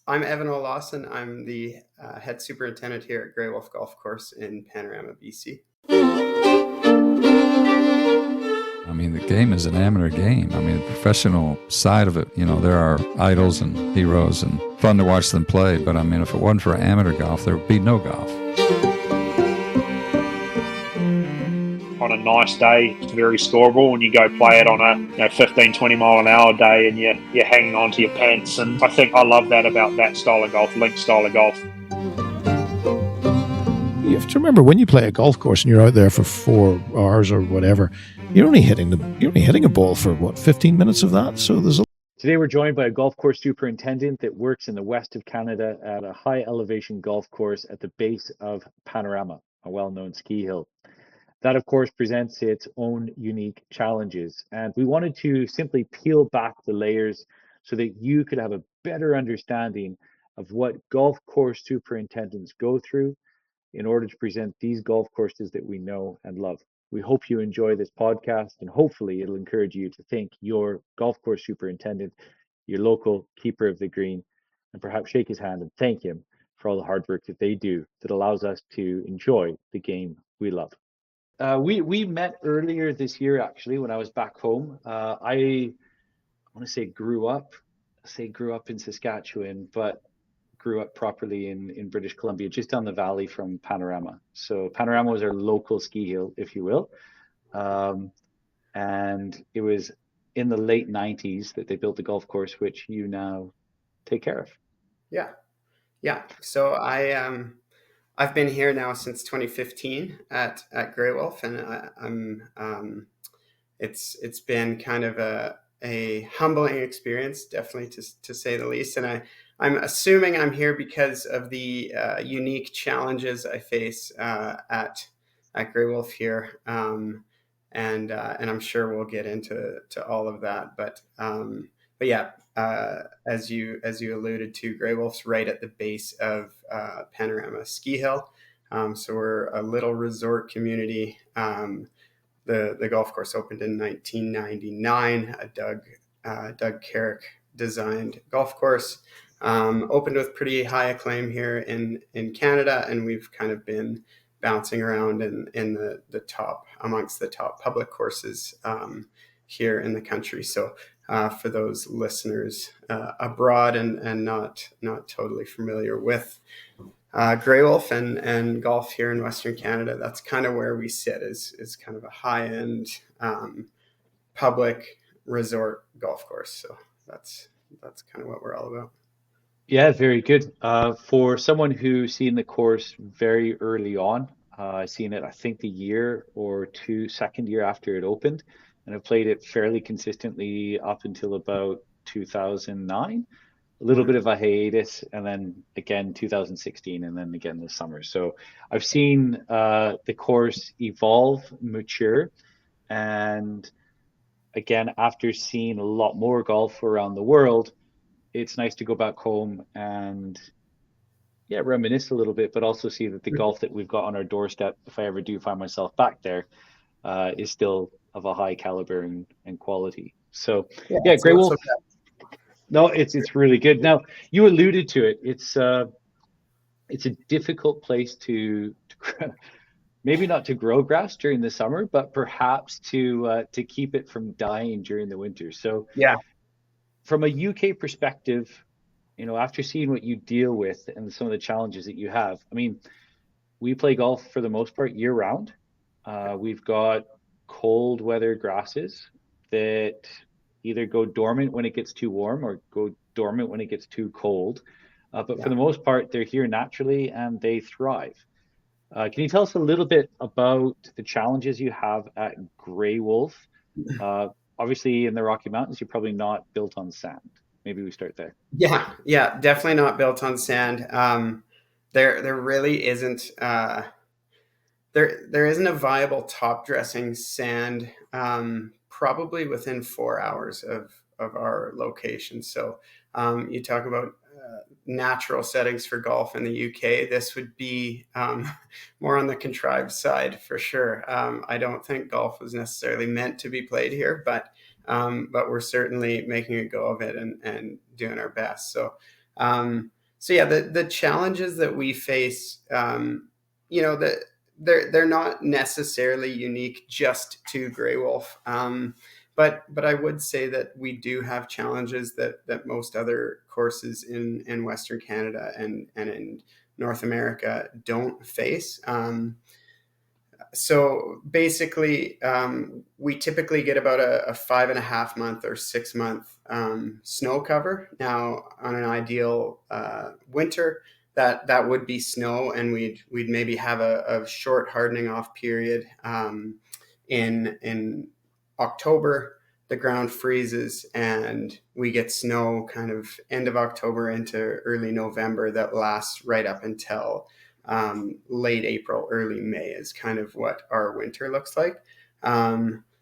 I'm Evan Olauson. I'm the head superintendent here at Greywolf Golf Course in Panorama, BC. I mean, the game is an amateur game. I mean, the professional side of it, there are idols and heroes and fun to watch them play. But I mean, if it wasn't for amateur golf, there would be no golf. On a nice day, it's very scoreable when you go play it on a 15, 20 mile an hour day and you're hanging on to your pants. And I think I love that about that style of golf, link style of golf. You have to remember, when you play a golf course and you're out there for 4 hours or whatever, you're only hitting a ball for 15 minutes of that. So there's Today we're joined by a golf course superintendent that works in the west of Canada at a high elevation golf course at the base of Panorama, a well-known ski hill. That, of course, presents its own unique challenges. And we wanted to simply peel back the layers so that you could have a better understanding of what golf course superintendents go through in order to present these golf courses that we know and love. We hope you enjoy this podcast, and hopefully it'll encourage you to thank your golf course superintendent, your local keeper of the green, and perhaps shake his hand and thank him for all the hard work that they do that allows us to enjoy the game we love. We met earlier this year, actually, when I was back home. I want to say grew up in Saskatchewan, but grew up properly in British Columbia, just down the valley from Panorama. So Panorama was our local ski hill, if you will. And it was in the late 90s that they built the golf course, which you now take care of. Yeah. So I've been here now since 2015 at Greywolf, and it's been kind of a humbling experience, definitely to say the least. And I'm assuming I'm here because of the unique challenges I face at Greywolf here, and I'm sure we'll get into all of that. But yeah, as you alluded to, Greywolf's right at the base of Panorama Ski Hill, so we're a little resort community. The golf course opened in 1999. Doug Carrick designed golf course. Opened with pretty high acclaim here in Canada, and we've kind of been bouncing around in the top, amongst the top public courses here in the country. So for those listeners abroad and not totally familiar with Greywolf and golf here in Western Canada, that's kind of where we sit, is kind of a high-end public resort golf course. So that's kind of what we're all about. Yeah, very good. For someone who's seen the course very early on, seen it, I think, the year or two, second year after it opened, and I've played it fairly consistently up until about 2009. A little bit of a hiatus, and then again 2016, and then again this summer. So I've seen the course evolve, mature, and again, after seeing a lot more golf around the world, it's nice to go back home and reminisce a little bit, but also see that the golf that we've got on our doorstep, if I ever do find myself back there, is still of a high caliber and quality. So yeah, Greywolf. No, it's really good. Now, you alluded to it. It's a difficult place to maybe not to grow grass during the summer, but perhaps to keep it from dying during the winter. So yeah. From a UK perspective, after seeing what you deal with and some of the challenges that you have, I mean, we play golf for the most part year round. We've got cold weather grasses that either go dormant when it gets too warm or go dormant when it gets too cold. But for the most part, they're here naturally and they thrive. Can you tell us a little bit about the challenges you have at Greywolf? Obviously, in the Rocky Mountains, you're probably not built on sand. Maybe we start there. Yeah, definitely not built on sand. There really isn't. There isn't a viable top dressing sand probably within 4 hours of our location. So you talk about natural settings for golf in the UK. This would be more on the contrived side for sure. I don't think golf was necessarily meant to be played here, but we're certainly making a go of it and doing our best. So So yeah, the challenges that we face, that they're not necessarily unique just to Grey Wolf. But I would say that we do have challenges that most other courses in Western Canada and in North America don't face. So basically, we typically get about a 5.5 month or 6 month snow cover. Now, on an ideal winter, that would be snow, and we'd maybe have a short hardening off period in October. The ground freezes, and we get snow kind of end of October into early November that lasts right up until late April, early May is kind of what our winter looks like.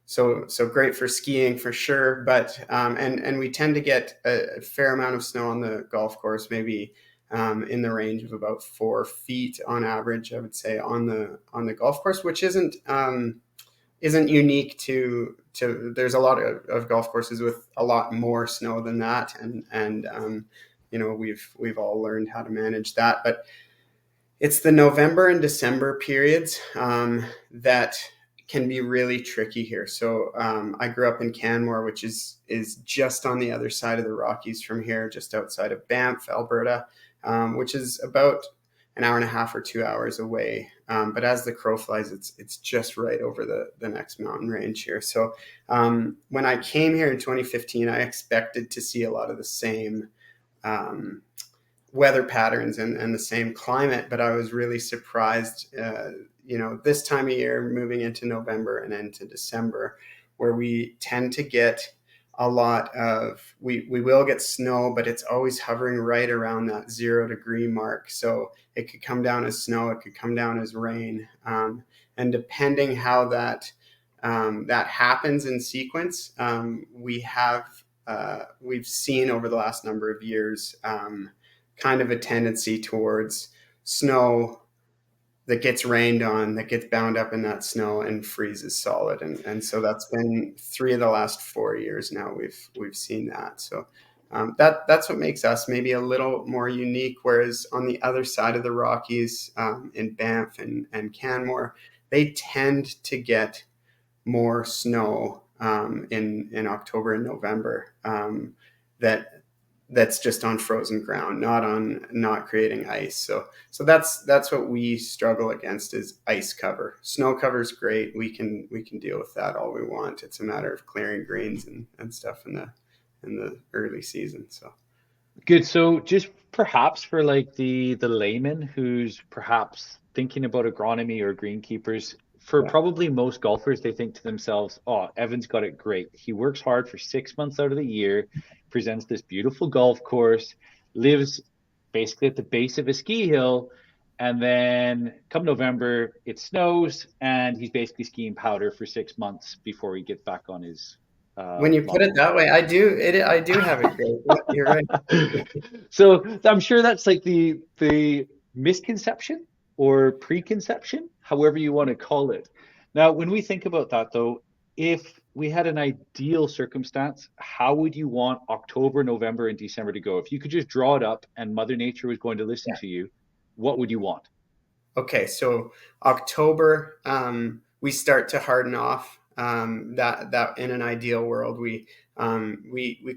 So great for skiing for sure, but and we tend to get a fair amount of snow on the golf course, maybe in the range of about 4 feet on average, I would say, on the golf course, which isn't unique to. There's a lot of golf courses with a lot more snow than that, and we've all learned how to manage that, but it's the November and December periods that can be really tricky here. So I grew up in Canmore, which is just on the other side of the Rockies from here, just outside of Banff, Alberta, which is about an hour and a half or 2 hours away. But as the crow flies, it's just right over the next mountain range here. So when I came here in 2015, I expected to see a lot of the same weather patterns and the same climate, but I was really surprised, this time of year, moving into November and into December, where we tend to get a lot of, we will get snow, but it's always hovering right around that 0 degree mark. So it could come down as snow, it could come down as rain. And depending how that happens in sequence, we've seen over the last number of years, kind of a tendency towards snow that gets rained on, that gets bound up in that snow and freezes solid. And so that's been 3 of the last 4 years now we've seen that. So that's what makes us maybe a little more unique. Whereas on the other side of the Rockies, in Banff and Canmore, they tend to get more snow in October and November, that's just on frozen ground, not creating ice. So that's what we struggle against, is ice cover. Snow cover is great. We can deal with that all we want. It's a matter of clearing greens and stuff in the early season. So Good. So just perhaps for like the layman who's perhaps thinking about agronomy or greenkeepers, for yeah. probably most golfers, they think to themselves, oh, Evan's got it great. He works hard for 6 months out of the year, presents this beautiful golf course, lives basically at the base of a ski hill, and then come November, it snows, and he's basically skiing powder for 6 months before he gets back on his When you put lawn. it that way, I do have it great. Yeah, you're right. So I'm sure that's like the misconception or preconception, however you want to call it. Now, when we think about that, though, if we had an ideal circumstance, how would you want October, November, and December to go? If you could just draw it up and Mother Nature was going to listen Yeah. to you, what would you want? Okay, so October, we start to harden off. That in an ideal world, we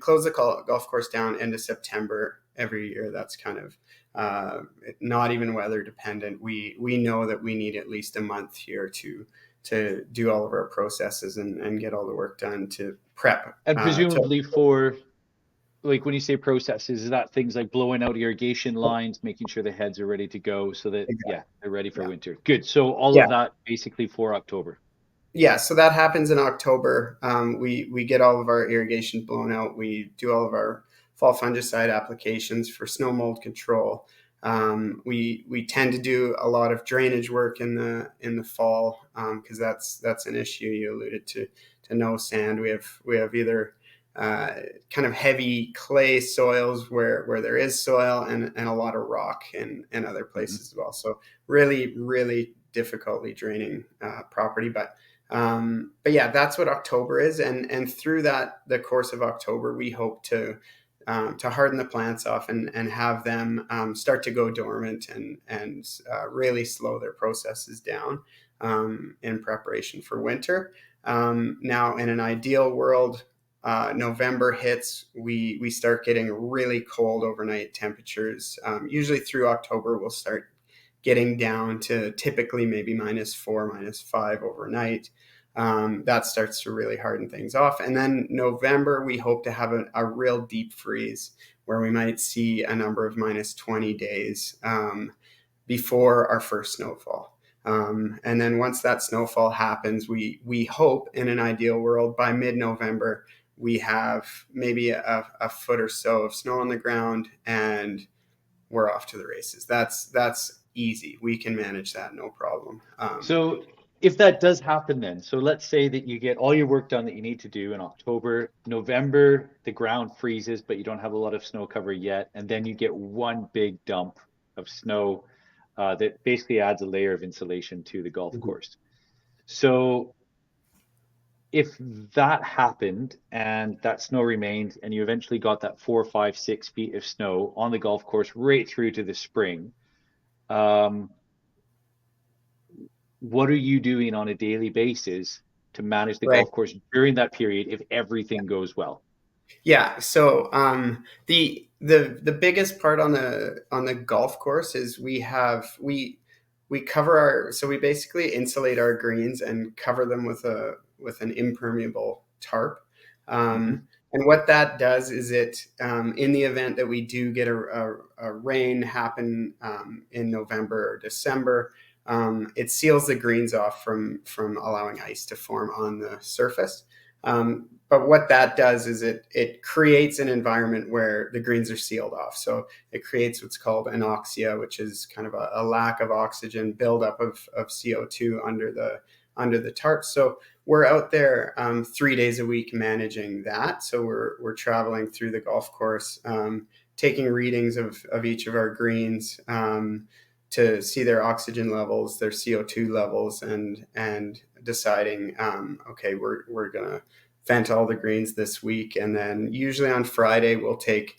close the golf course down end of September every year. That's kind of not even weather dependent. We know that we need at least a month here to do all of our processes and get all the work done to prep. And presumably for, like, when you say processes, is that things like blowing out irrigation lines, making sure the heads are ready to go so that, yeah, they're ready for Yeah. winter? Good. So all Yeah. of that basically for October. Yeah, so that happens in October. We get all of our irrigation blown out. We do all of our fall fungicide applications for snow mold control. We tend to do a lot of drainage work in the fall, because that's an issue. You alluded to no sand. We have either kind of heavy clay soils where there is soil, and a lot of rock in other places as well. So really difficultly draining property, but yeah, that's what October is, and through the course of October, we hope to to harden the plants off and have them start to go dormant and really slow their processes down in preparation for winter. Now, in an ideal world, November hits, we start getting really cold overnight temperatures. Usually through October, we'll start getting down to typically maybe -4, -5 overnight. That starts to really harden things off. And then November, we hope to have a real deep freeze where we might see a number of -20 days before our first snowfall. And then once that snowfall happens, we hope in an ideal world by mid-November, we have maybe a foot or so of snow on the ground and we're off to the races. That's easy. We can manage that, no problem. So if that does happen then, so let's say that you get all your work done that you need to do in October, November, the ground freezes, but you don't have a lot of snow cover yet. And then you get one big dump of snow that basically adds a layer of insulation to the golf course. So if that happened and that snow remained and you eventually got that 4, 5, 6 feet of snow on the golf course right through to the spring, what are you doing on a daily basis to manage the Right. golf course during that period if everything goes well? Yeah. So the biggest part on the golf course is we cover we basically insulate our greens and cover them with an impermeable tarp. Mm-hmm. And what that does is it in the event that we do get a rain happen in November or December, it seals the greens off from allowing ice to form on the surface. But what that does is it creates an environment where the greens are sealed off. So it creates what's called anoxia, which is kind of a lack of oxygen, buildup of CO2 under the tarp. So we're out there 3 days a week managing that. So we're traveling through the golf course, taking readings of each of our greens to see their oxygen levels, their CO2 levels, and deciding, okay, we're gonna vent all the greens this week, and then usually on Friday we'll take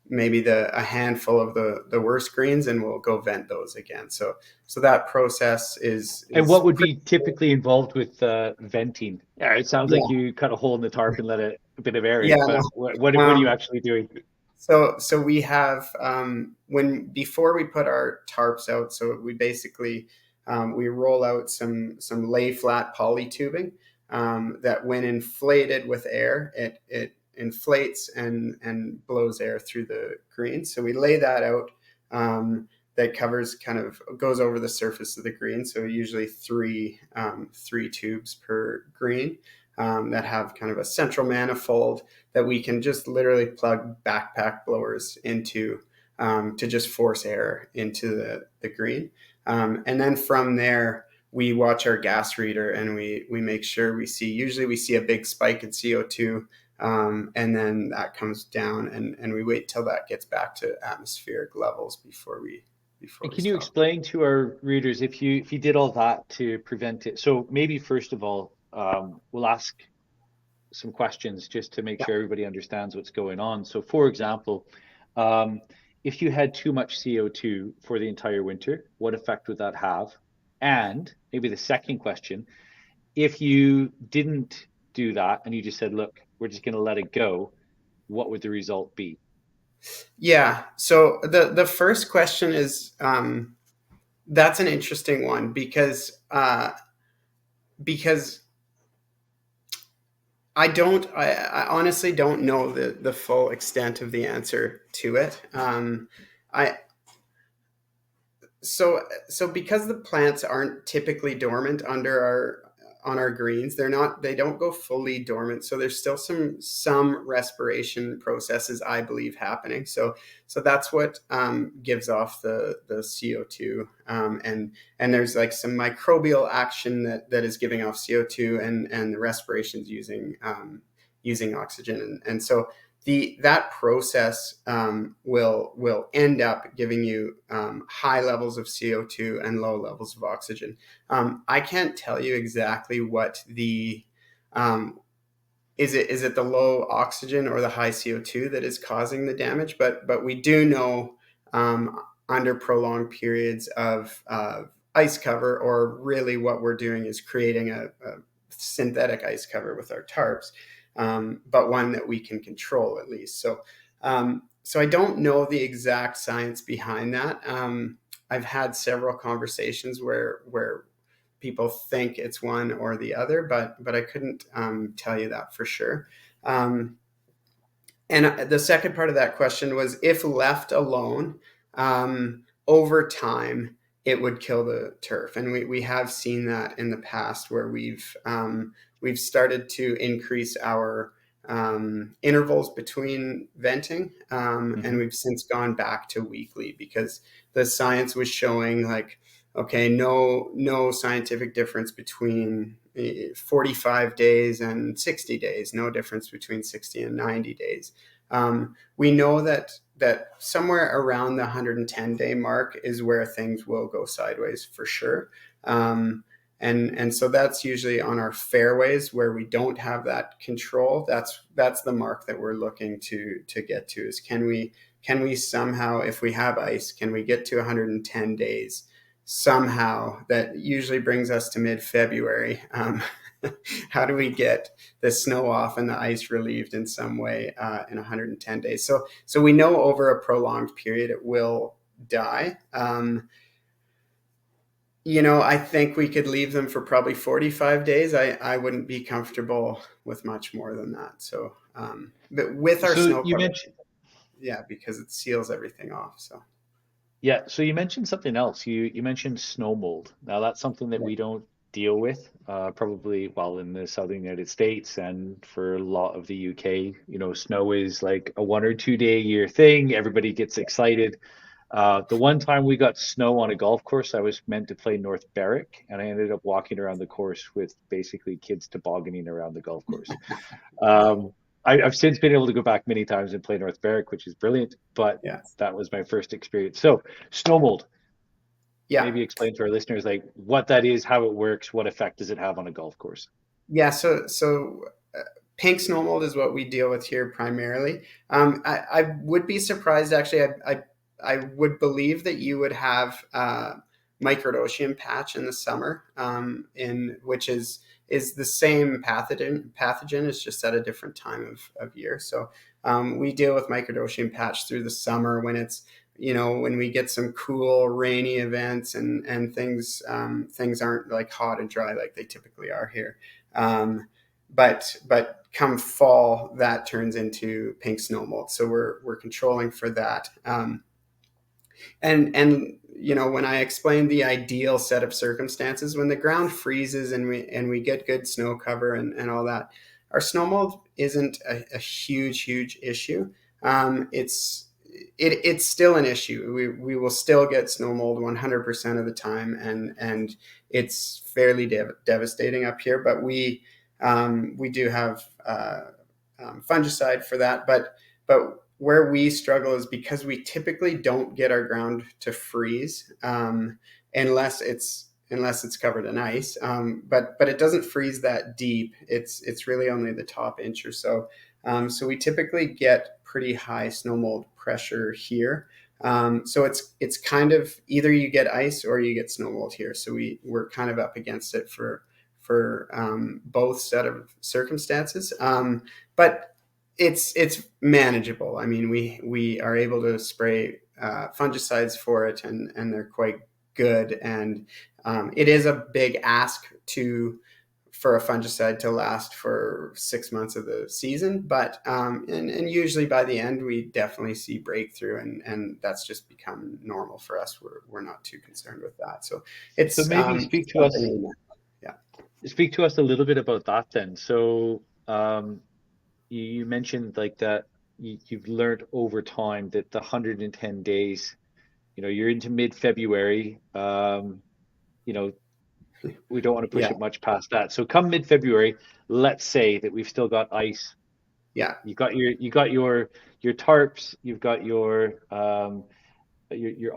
maybe a handful of the worst greens and we'll go vent those again. So that process is And what would be typically involved with venting? Yeah, it sounds yeah, like you cut a hole in the tarp and let a bit of air yeah. in, but what are you Um, actually doing? so we have before we put our tarps out, so we basically we roll out some lay flat poly tubing that when inflated with air, it inflates and blows air through the green. So we lay that out. That covers goes over the surface of the green. So usually three tubes per green that have kind of a central manifold that we can just literally plug backpack blowers into to just force air into the green. And then from there, we watch our gas reader and we make sure usually we see a big spike in CO2, and then that comes down and we wait till that gets back to atmospheric levels before we And can you stop. explain to our readers if you did all that to prevent it? So maybe first of all, we'll ask some questions just to make Yeah. sure everybody understands what's going on. So for example, if you had too much CO2 for the entire winter, what effect would that have? And maybe the second question, if you didn't do that and you just said, look, we're just going to let it go, what would the result be? Yeah. So the first question is that's an interesting one because I honestly don't know the full extent of the answer to it. I so because the plants aren't typically dormant on our greens, they don't go fully dormant. So there's still some respiration processes, I believe, happening. So that's what gives off the CO2, and there's like some microbial action that is giving off CO2, and the respiration's using oxygen, and so that process will end up giving you high levels of CO2 and low levels of oxygen. I can't tell you exactly what is it the low oxygen or the high CO2 that is causing the damage? But we do know, under prolonged periods of ice cover, or really what we're doing is creating a synthetic ice cover with our tarps, but one that we can control at least. So I don't know the exact science behind that. I've had several conversations where people think it's one or the other, but I couldn't tell you that for sure. Um, and the second part of that question was, if left alone, over time, it would kill the turf. And we have seen that in the past, where we've started to increase our intervals between venting, and Hmm. we've since gone back to weekly, because the science was showing, like, okay, no scientific difference between 45 days and 60 days, no difference between 60 and 90 days. We know that somewhere around the 110-day mark is where things will go sideways for sure. And so that's usually on our fairways where we don't have that control. That's the mark that we're looking to get to, is can we somehow, if we have ice, can we get to 110 days somehow? That usually brings us to mid-February. How do we get the snow off and the ice relieved in some way in 110 days? So we know over a prolonged period it will die. I think we could leave them for probably 45 days. I wouldn't be comfortable with much more than that. So, but with our So snow you cover, mentioned, yeah, because it seals everything off. So, yeah, so you mentioned something else. You mentioned snow mold. Now that's something that yeah, we don't deal with, probably, well, in the southern United States and for a lot of the UK. Snow is like a 1 or 2 day a year thing. Everybody gets excited. The one time we got snow on a golf course, I was meant to play North Berwick, and I ended up walking around the course with basically kids tobogganing around the golf course. Um, I've since been able to go back many times and play North Berwick, which is brilliant, but yeah, that was my first experience. So, snow mold, yeah. maybe explain to our listeners like what that is, how it works, what effect does it have on a golf course? Yeah, so pink snow mold is what we deal with here primarily. I would be surprised, actually. I would believe that you would have microdocium patch in the summer, in which is the same pathogen. It's just at a different time of year. So we deal with microdocium patch through the summer, when when we get some cool rainy events, and things aren't like hot and dry like they typically are here. But come fall, that turns into pink snow mold. So we're controlling for that. And when I explained the ideal set of circumstances, when the ground freezes and we get good snow cover and all that, our snow mold isn't a huge issue. It's still an issue. We will still get snow mold 100% of the time, and it's fairly devastating up here. But we do have fungicide for that. But where we struggle is because we typically don't get our ground to freeze, unless it's covered in ice. But it doesn't freeze that deep. It's really only the top inch or so. So we typically get pretty high snow mold pressure here. So it's kind of either you get ice or you get snow mold here. So we're kind of up against it for both set of circumstances. But it's manageable. I mean, we are able to spray fungicides for it, and they're quite good. And it is a big ask for a fungicide to last for 6 months of the season, but and usually by the end we definitely see breakthrough, and that's just become normal for us. We're not too concerned with that. So So it's maybe it's something. Yeah, speak to us a little bit about that then. So you mentioned like that you've learned over time that the 110 days, you're into mid-February. You know, we don't want to push yeah, it much past that. So come mid-February, let's say that we've still got ice. yeah, You got your tarps, you've got your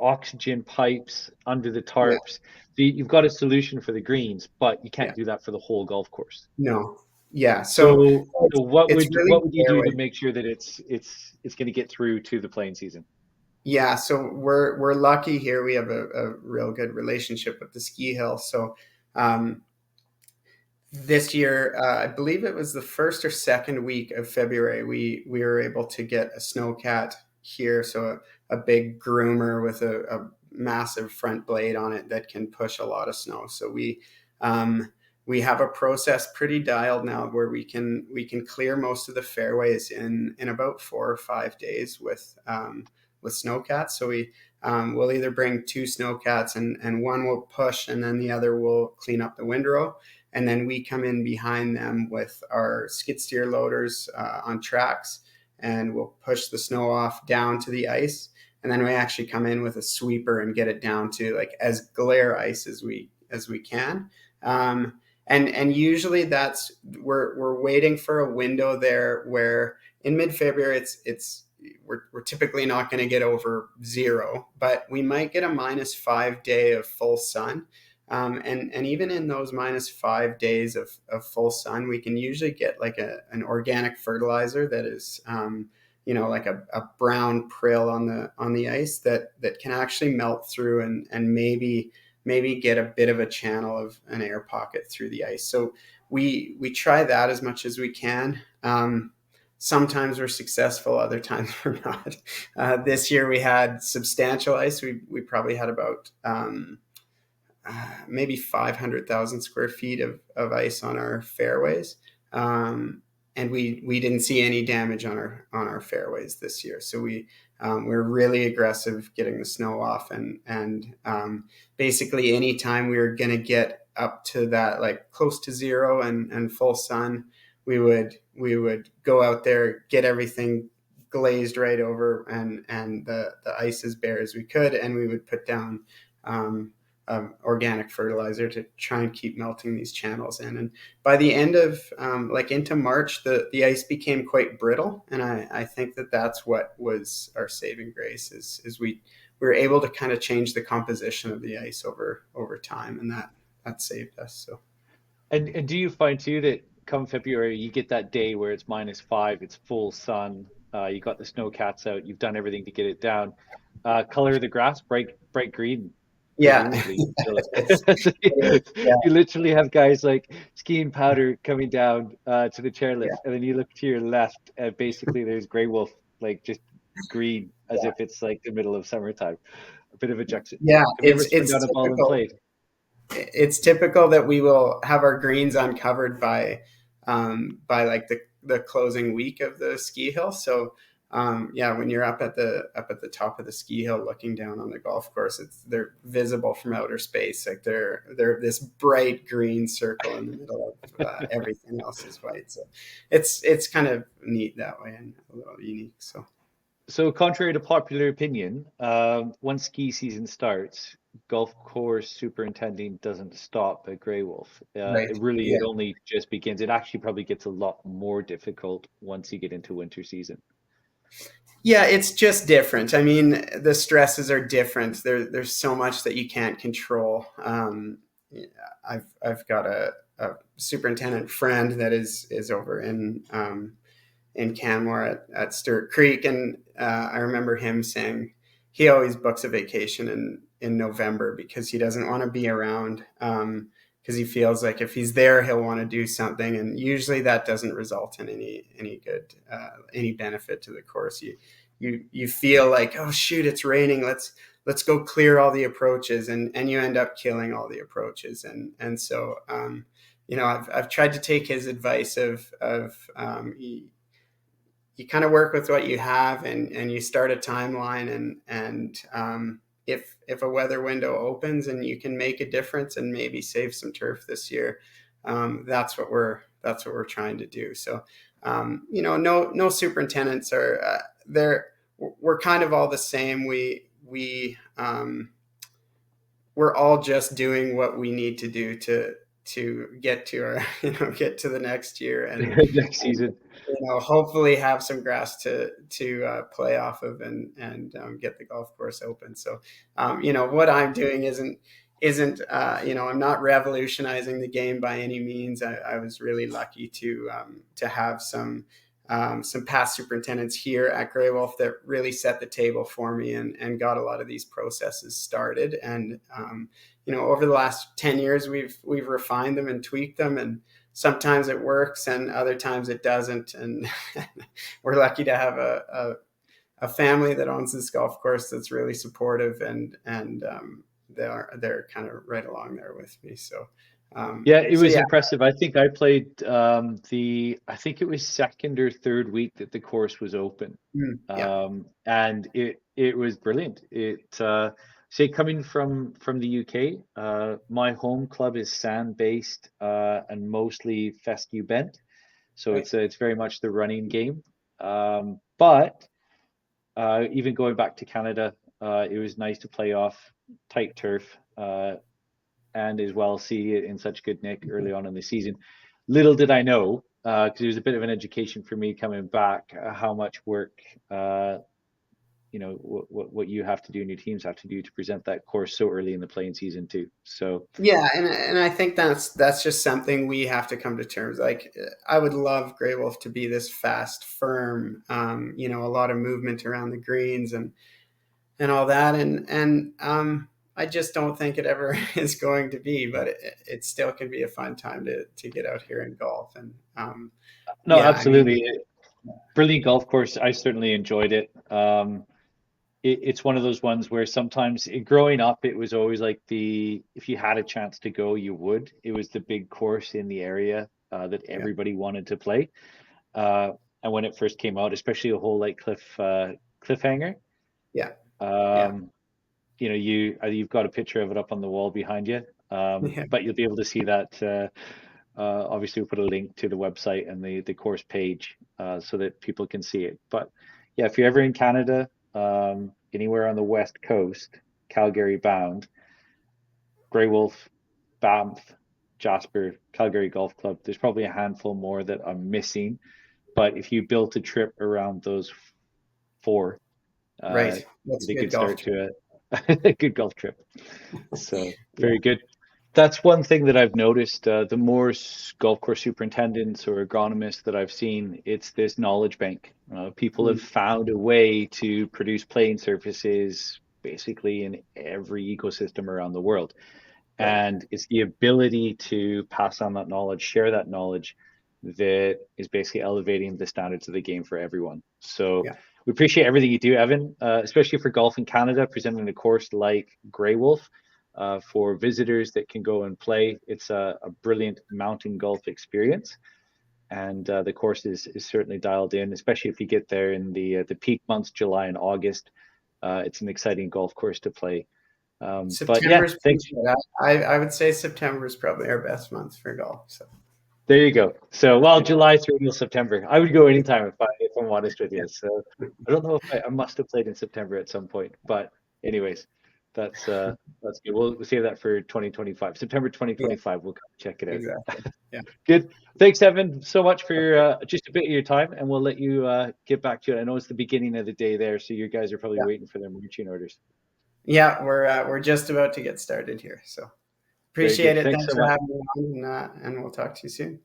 oxygen pipes under the yeah, tarps. So you've got a solution for the greens, but you yeah. can't do that for the whole golf course. No. Yeah, So it's really what would you do to fairway. make sure that it's going to get through to the playing season? Yeah, so we're lucky here. We have a real good relationship with the ski hill. So um, this year, I believe it was the first or second week of February, we were able to get a snowcat here. So a big groomer with a massive front blade on it that can push a lot of snow. So we have a process pretty dialed now where we can clear most of the fairways in about 4 or 5 days with snowcats. So we'll either bring two snowcats and one will push and then the other will clean up the windrow, and then we come in behind them with our skid steer loaders on tracks, and we'll push the snow off down to the ice, and then we actually come in with a sweeper and get it down to like as glare ice as we can. And usually that's we're waiting for a window there where in mid-February we're typically not going to get over zero, but we might get a -5 day of full sun. And even in those -5 days of full sun, we can usually get like an organic fertilizer that is, like a brown prill on the ice that can actually melt through and maybe get a bit of a channel of an air pocket through the ice. So we try that as much as we can. Sometimes we're successful, other times we're not. This year we had substantial ice. We probably had about maybe 500,000 square feet of ice on our fairways. And we didn't see any damage on our fairways this year. So we're really aggressive getting the snow off, and basically anytime we were going to get up to that like close to zero and full sun, we would go out there, get everything glazed right over, and the ice as bare as we could, and we would put down organic fertilizer to try and keep melting these channels in. And by the end of like into March, the ice became quite brittle, and I think that's what was our saving grace is we were able to kind of change the composition of the ice over time, and that saved us. So And do you find too that come February you get that day where it's -5, it's full sun, you got the snow cats out, you've done everything to get it down. Color of the grass, bright green, yeah, presumably. So it's so yeah, you literally have guys like skiing powder coming down to the chairlift, and then you look to your left, and basically there's Greywolf like just green, as yeah, if it's like the middle of summertime. A bit of a juxtaposition. yeah. Have you ever It's thrown it's down a ball and typical. played? It's typical that we will have our greens uncovered by like the closing week of the ski hill. So yeah, when you're up at the top of the ski hill looking down on the golf course, they're visible from outer space. Like they're this bright green circle in the middle of everything else is white. So it's kind of neat that way and a little unique. So So, contrary to popular opinion, once ski season starts, golf course superintending doesn't stop at Grey Wolf. right, It yeah. only just begins. It actually probably gets a lot more difficult once you get into winter season. Yeah, it's just different. I mean, the stresses are different. There's so much that you can't control. Yeah, I've got a superintendent friend that is over in Canmore at Sturt Creek, and I remember him saying he always books a vacation in November because he doesn't want to be around. Because he feels like if he's there, he'll want to do something, and usually that doesn't result in any good any benefit to the course. You feel like, oh shoot, it's raining. Let's go clear all the approaches, and you end up killing all the approaches, and so I've tried to take his advice of you kind of work with what you have, and you start a timeline, and if a weather window opens and you can make a difference and maybe save some turf this year, that's what we're trying to do. So no superintendents are there. We're kind of all the same. We're all just doing what we need to do to get to our get to the next year, Next season. hopefully have some grass to play off of, and get the golf course open. So what I'm doing isn't, I'm not revolutionizing the game by any means. I was really lucky to have some past superintendents here at Greywolf that really set the table for me and got a lot of these processes started. And over the last 10 years, we've refined them and tweaked them, and sometimes it works and other times it doesn't. And we're lucky to have a family that owns this golf course that's really supportive, and they're kind of right along there with me. So Yeah, it was yeah. impressive. I think I played I think it was second or third week that the course was open. Yeah. And it was brilliant. Say coming from the UK, my home club is sand based and mostly fescue bent, so Right. it's very much the running game. But even going back to Canada, it was nice to play off tight turf. And as well see it in such good nick early on in the season. Little did I know, because it was a bit of an education for me coming back, how much work what you have to do and your teams have to do to present that course so early in the playing season too. So Yeah, and I think that's just something we have to come to terms. Like, I would love Greywolf to be this fast, firm, a lot of movement around the greens and all that, and I just don't think it ever is going to be, but it still can be a fun time to get out here and golf. And no, yeah, I mean, absolutely. Brilliant golf course. I certainly enjoyed it. It's one of those ones where sometimes growing up, it was always like if you had a chance to go, you would. It was the big course in the area that yeah, everybody wanted to play. And when it first came out, especially a whole like cliffhanger, yeah, yeah, um, you've got a picture of it up on the wall behind you, yeah, but you'll be able to see that. Obviously, we'll put a link to the website and the course page so that people can see it. But yeah, if you're ever in Canada, anywhere on the west coast, Calgary bound, Greywolf, Banff, Jasper, Calgary Golf Club. There's probably a handful more that I'm missing, but if you built a trip around those four, right. That's a they good could golf start trip. to a good golf trip. So Yeah, very good. That's one thing that I've noticed. The more golf course superintendents or agronomists that I've seen, it's this knowledge bank. People have mm, found a way to produce playing surfaces basically in every ecosystem around the world. right. And it's the ability to pass on that knowledge, share that knowledge that is basically elevating the standards of the game for everyone. So Yeah, we appreciate everything you do, Evan, especially for Golf in Canada, presenting a course like Greywolf for visitors that can go and play. It's a brilliant mountain golf experience. And the course is certainly dialed in, especially if you get there in the peak months, July and August. It's an exciting golf course to play. But yeah, September's pretty thanks. good. I would say September is probably our best month for golf. So There you go. So, well, yeah, July through till September. I would go anytime if I'm honest with yeah, you. So, I don't know if I must have played in September at some point, but anyways, that's good. We'll save that for 2025. September yeah, 2025. We'll come check it out. exactly. Yeah, Good. Thanks, Evan, so much for your just a bit of your time, and we'll let you get back to it. I know it's the beginning of the day there, so you guys are probably yeah, waiting for their marching orders. yeah. We're just about to get started here. So Very appreciate good. it. Thanks Thanks so for much. having me on, and we'll talk to you soon.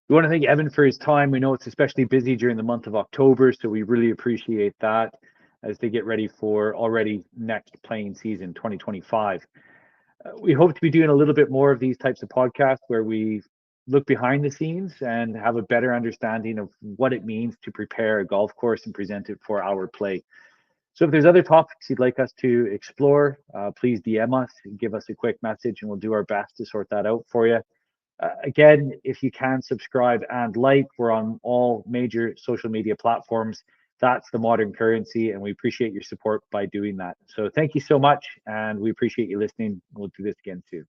We want to thank Evan for his time. We know it's especially busy during the month of October, so we really appreciate that as they get ready for already next playing season 2025. We hope to be doing a little bit more of these types of podcasts where we look behind the scenes and have a better understanding of what it means to prepare a golf course and present it for our play. So if there's other topics you'd like us to explore, please DM us, give us a quick message, and we'll do our best to sort that out for you. Again, if you can subscribe and like, we're on all major social media platforms. That's the modern currency, and we appreciate your support by doing that. So thank you so much, and we appreciate you listening. We'll do this again soon.